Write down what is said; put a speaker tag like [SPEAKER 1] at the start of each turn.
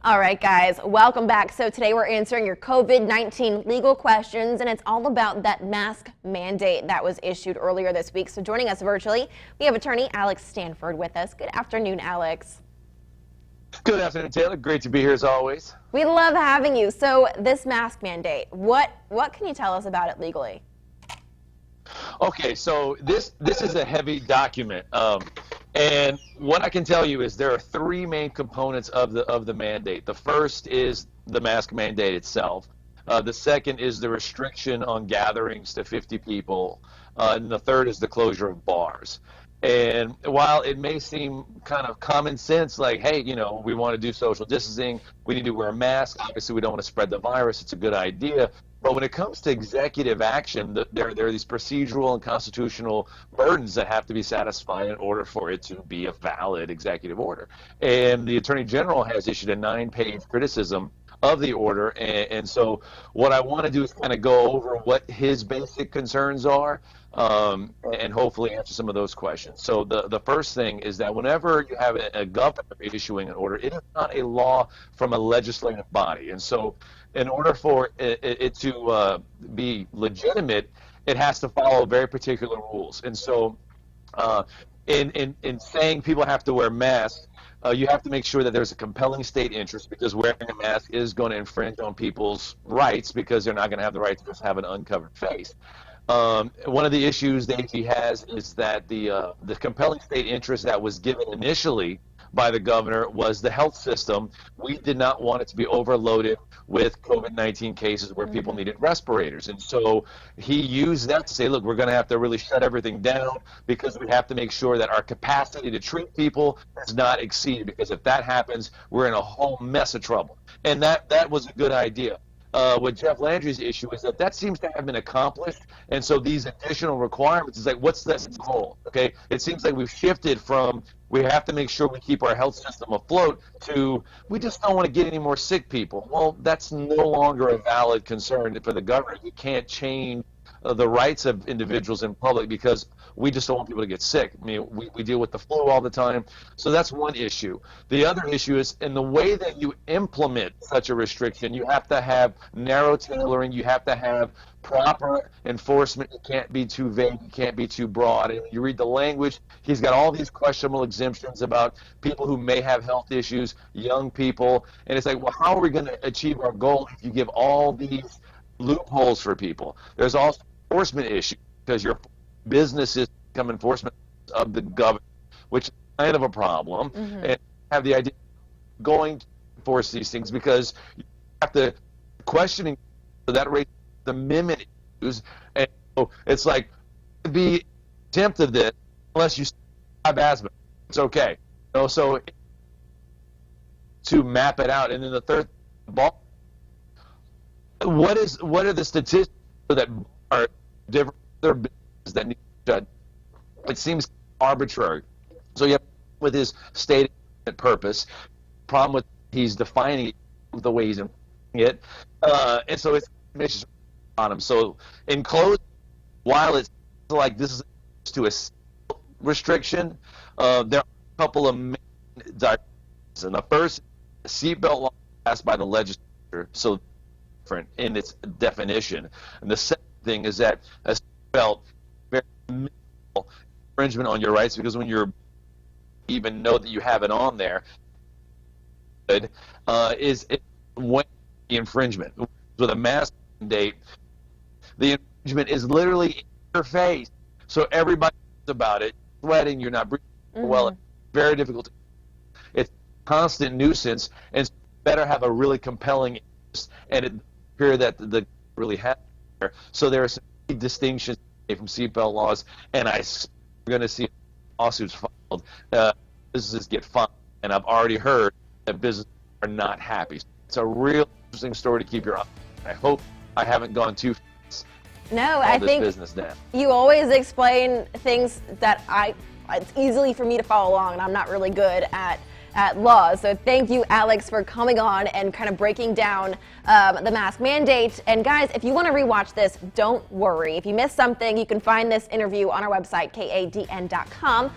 [SPEAKER 1] All right, guys, welcome back. So today we're answering your COVID-19 legal questions, and it's all about that mask mandate that was issued earlier this week. So joining us virtually, we have attorney Alex Stanford with us. Good afternoon, Alex.
[SPEAKER 2] Good afternoon, Taylor. Great to be here as always.
[SPEAKER 1] We love having you. So this mask mandate, what can you tell us about it legally?
[SPEAKER 2] Okay, so this is a heavy document, and what I can tell you is there are three main components of the mandate. The first is the mask mandate itself. The second is the restriction on gatherings to 50 people, and the third is the closure of bars. And while it may seem kind of common sense, like, hey, we want to do social distancing, we need to wear a mask, obviously we don't want to spread the virus, it's a good idea. But when it comes to executive action, there are these procedural and constitutional burdens that have to be satisfied in order for it to be a valid executive order. And the Attorney General has issued a 9-page criticism of the order. And so what I want to do is kind of go over what his basic concerns are, and hopefully answer some of those questions. So the first thing is that whenever you have a governor issuing an order, it is not a law from a legislative body. And so in order for it to be legitimate, it has to follow very particular rules. And so in saying people have to wear masks, you have to make sure that there's a compelling state interest, because wearing a mask is going to infringe on people's rights because they're not going to have the right to just have an uncovered face. One of the issues the AG has is that the compelling state interest that was given initially by the governor was the health system. We did not want it to be overloaded with COVID-19 cases where people needed respirators. And so he used that to say, look, we're going to have to really shut everything down because we have to make sure that our capacity to treat people is not exceeded, because if that happens, we're in a whole mess of trouble. And that was a good idea. What Jeff Landry's issue is that seems to have been accomplished, and so these additional requirements is like, what's this goal? Okay, it seems like we've shifted from we have to make sure we keep our health system afloat to we just don't want to get any more sick people. Well, that's no longer a valid concern for the government. You can't change the rights of individuals in public because we just don't want people to get sick. I mean, we deal with the flu all the time. So that's one issue. The other issue is in the way that you implement such a restriction, you have to have narrow tailoring, you have to have proper enforcement. You can't be too vague, you can't be too broad. And when you read the language, he's got all these questionable exemptions about people who may have health issues, young people. And it's like, well, how are we going to achieve our goal if you give all these loopholes for people? There's also enforcement issue because your businesses become enforcement of the government, which is kind of a problem. And have the idea of going to enforce these things because you have to questioning that raises the amendment issues. And so it's like to be exempt of this unless you have asthma. It's okay. So to map it out. And then the third what are the statistics that are different that need to shut? It seems arbitrary. So you have with his stated purpose, problem with he's defining it the way he's defining it, and so it's on him. So in closing, while it's like this is to a restriction, there are a couple of main directives. And the first, seatbelt law passed by the legislature, so different in its definition. And the second thing is that a seatbelt very minimal infringement on your rights, because when you're even know that you have it on there, is when the infringement with a mask mandate, the infringement is literally in your face, so everybody knows about it. Sweating, you're not breathing well. It's very difficult. It's a constant nuisance, and so you better have a really compelling interest, and it appears that the really have there. So there are some distinctions from seatbelt laws, and we're going to see lawsuits filed. Businesses get fined, and I've already heard that businesses are not happy. It's a real interesting story to keep your eye on. I hope I haven't gone too fast.
[SPEAKER 1] No, I think
[SPEAKER 2] business down.
[SPEAKER 1] You always explain things that it's easily for me to follow along, and I'm not really good at law. So thank you, Alex, for coming on and kind of breaking down the mask mandate. And guys, if you want to rewatch this, don't worry. If you missed something, you can find this interview on our website, kadn.com.